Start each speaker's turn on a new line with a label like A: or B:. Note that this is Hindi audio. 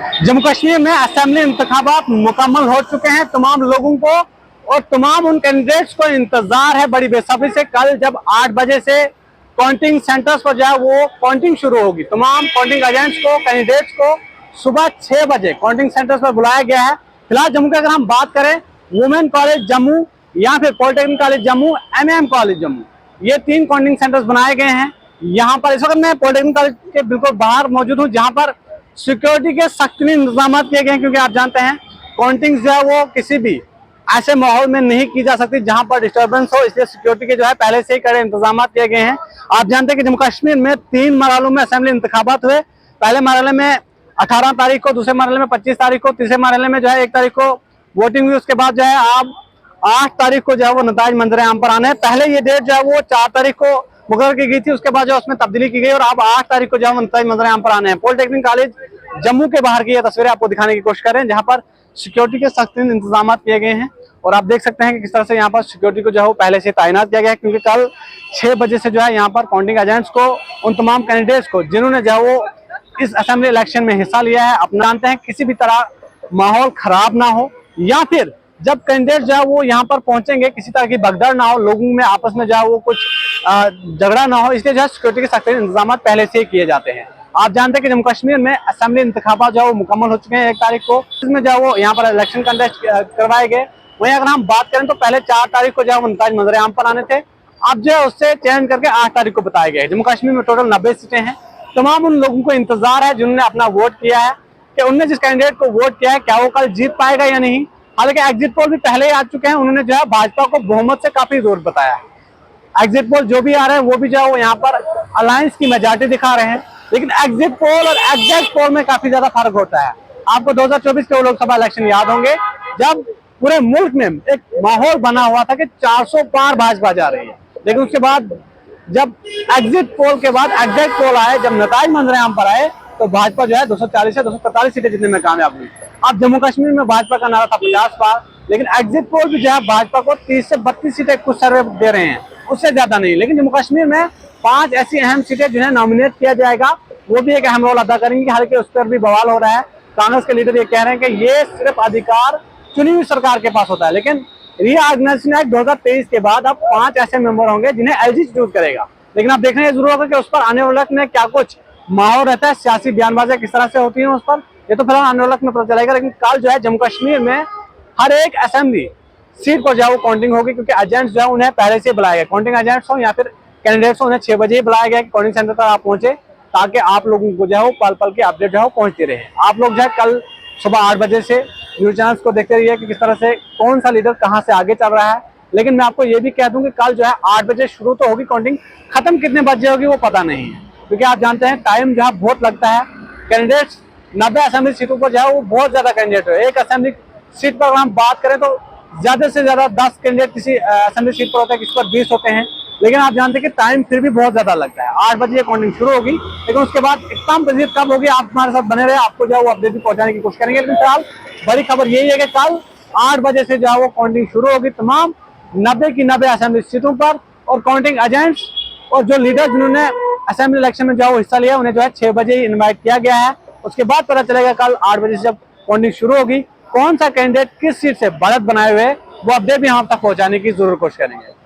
A: जम्मू कश्मीर में असेंबली इंतखाबात मुकम्मल हो चुके हैं। तमाम लोगों को और तमाम उन कैंडिडेट्स को इंतजार है बड़ी बेसब्री से। कल जब 8 बजे से काउंटिंग सेंटर्स पर जाए वो काउंटिंग शुरू होगी। तमाम काउंटिंग एजेंट्स को, कैंडिडेट्स को सुबह 6 बजे काउंटिंग सेंटर्स पर बुलाया गया है। फिलहाल जम्मू की अगर हम बात करें, वुमेन कॉलेज जम्मू या फिर polytechnic college Jammu, MM college Jammu, ये 3 काउंटिंग सेंटर्स बनाए गए हैं। यहाँ पर इस वक्त मैं पॉलिटेक्निक कॉलेज के बिल्कुल बाहर मौजूद हूँ, जहाँ पर सिक्योरिटी के सख्त इंतजाम किए गए हैं, क्योंकि आप जानते हैं काउंटिंग जो है वो किसी भी ऐसे माहौल में नहीं की जा सकती जहां पर डिस्टर्बेंस हो, इसलिए सिक्योरिटी के जो है पहले से ही कड़े इंतजाम किए गए हैं। आप जानते हैं कि जम्मू कश्मीर में 3 मरहलों में असेंबली इंतखाबात हुए। पहले मरहले में 18 तारीख को, दूसरे मरहले में 25 तारीख को, तीसरे मरहले में जो है 1 तारीख को वोटिंग हुई। उसके बाद जो है अब 8 तारीख को जो है वो नताइज मंजर आम पर आने हैं। पहले ये डेट जो है वो 4 तारीख को मुकर्रर की गई थी, उसके बाद जो उसमें तब्दीली की गई और अब 8 तारीख को जो है नताइज मंजर आम पर आने हैं। पॉलिटेक्निक कॉलेज जम्मू के बाहर की ये तस्वीरें आपको दिखाने की कोशिश करें, जहां पर सिक्योरिटी के सख्त इंतजाम किए गए हैं। और आप देख सकते हैं कि किस तरह से यहाँ पर सिक्योरिटी को जो है वो पहले से तैनात किया गया है, क्योंकि कल 6 बजे से जो है यहाँ पर काउंटिंग एजेंट्स को, उन तमाम कैंडिडेट्स को जिन्होंने जो है वो इस असेंबली इलेक्शन में हिस्सा लिया है, अपना जानते हैं किसी भी तरह माहौल खराब ना हो, या फिर जब कैंडिडेट जो है वो यहाँ पर पहुंचेंगे किसी तरह की भगदड़ ना हो, लोगों में आपस में जो है वो कुछ झगड़ा ना हो, इसलिए जो है सिक्योरिटी के सख्त इंतजाम पहले से ही किए जाते हैं। आप जानते हैं कि जम्मू कश्मीर में असेंबली इंतखाबात जो है वो मुकम्मल हो चुके हैं 1 तारीख को। इसमें जो है वो यहाँ पर इलेक्शन कंडक्ट करवाए गए। वहीं अगर हम बात करें तो पहले 4 तारीख को जो है नताइज मंजर आम पर आने थे, अब जो है उससे चेंज करके 8 तारीख को बताए गए। जम्मू कश्मीर में टोटल 90 सीटें हैं। तमाम उन लोगों को इंतजार है जिन्होंने अपना वोट किया है कि उनने जिस कैंडिडेट को वोट किया है क्या वो कल जीत पाएगा या नहीं। हालांकि एग्जिट पोल भी पहले ही आ चुके हैं, उन्होंने जो है भाजपा को बहुमत से काफी जोर बताया है। एग्जिट पोल जो भी आ रहे हैं वो भी जो है यहाँ पर अलायंस की मेजॉरिटी दिखा रहे हैं, लेकिन एग्जिट पोल और एग्जैक्ट पोल में काफी ज्यादा फर्क होता है। आपको 2024 के लोकसभा इलेक्शन याद होंगे, जब पूरे मुल्क में एक माहौल बना हुआ था कि 400 पार भाजपा जा रही है, लेकिन उसके बाद जब एग्जिट पोल के बाद एग्जैक्ट पोल आए, जब नताइज मंजर आम पर आए, तो भाजपा जो है 240 से 245 सीटें जीतने में कामयाब हुई। अब जम्मू कश्मीर में भाजपा का नारा था 50 पार, लेकिन एग्जिट पोल भी जो है भाजपा को 30 से 32 सीटें कुछ सर्वे दे रहे हैं, उससे ज्यादा नहीं। लेकिन जम्मू कश्मीर में 5 ऐसी अहम सीटें जिन्हें नॉमिनेट किया जाएगा, वो भी एक अहम रोल अदा करेंगी। हालांकि उस पर भी बवाल हो रहा है। कांग्रेस के लीडर ये कह रहे हैं कि ये सिर्फ अधिकार चुनी हुई सरकार के पास होता है, लेकिन रीऑर्गेनाइजेशन एक्ट 2023 के बाद अब 5 ऐसे मेंबर होंगे जिन्हें LG चूज करेगा। लेकिन आप देखना ये जरूर होगा कि उस पर आने वाले वक्त में क्या कुछ माहौल रहता है, सियासी बयानबाजियां किस तरह से होती हैं उस पर, ये तो फिलहाल आने वाले वक्त में पता चलेगा। लेकिन कल जो है जम्मू कश्मीर में हर एक असेंबली सीट पर जो है वो काउंटिंग होगी, क्योंकि एजेंट्स जो है उन्हें पहले से बुलाया गया। काउंटिंग एजेंट्स हो या फिर कैंडिडेट्स हो, उन्हें 6 बजे ही बुलाया गया कि काउंटिंग सेंटर पर आप पहुंचे, ताकि आप लोगों को जो है वो पल पल की अपडेट जो है पहुंचती रहे। आप लोग जो है कल सुबह 8 बजे से न्यूज चैनल्स को देखते रहिए कि किस तरह से कौन सा लीडर कहां से आगे चल रहा है। लेकिन मैं आपको ये भी कह दूं कि कल जो है 8 बजे शुरू तो होगी काउंटिंग, खत्म कितने बजे होगी वो पता नहीं है, क्योंकि आप जानते हैं टाइम जो है बहुत लगता है। कैंडिडेट्स 90 असेंबली सीटों पर जो है वो बहुत ज्यादा कैंडिडेट है। एक असेंबली सीट पर अगर हम बात करें तो ज्यादा से ज्यादा 10 कैंडिडेट किसी असेंबली सीट पर होता है, किसी पर 20 होते हैं। लेकिन आप जानते हैं कि टाइम फिर भी बहुत ज्यादा लगता है। 8 बजे ये काउंटिंग शुरू होगी, लेकिन उसके बाद इख्तिताम पजीर कब होगी, आप हमारे साथ बने रहे, आपको जो है वो अपडेट भी पहुंचाने की कोशिश करेंगे। लेकिन फिलहाल बड़ी खबर यही है कि कल 8 बजे से जो है वो काउंटिंग शुरू होगी तमाम 90 की 90 असेंबली सीटों पर। और काउंटिंग एजेंट्स और जो लीडर जिन्होंने असेंबली इलेक्शन में जो है वो हिस्सा लिया, उन्हें जो है 6 बजे ही इन्वाइट किया गया है। उसके बाद पता चलेगा कल 8 बजे से जब काउंटिंग शुरू होगी कौन सा कैंडिडेट किस सीट से बढ़त बनाए हुए, वो अपडेट भी हम तक पहुंचाने की जरूर कोशिश करेंगे।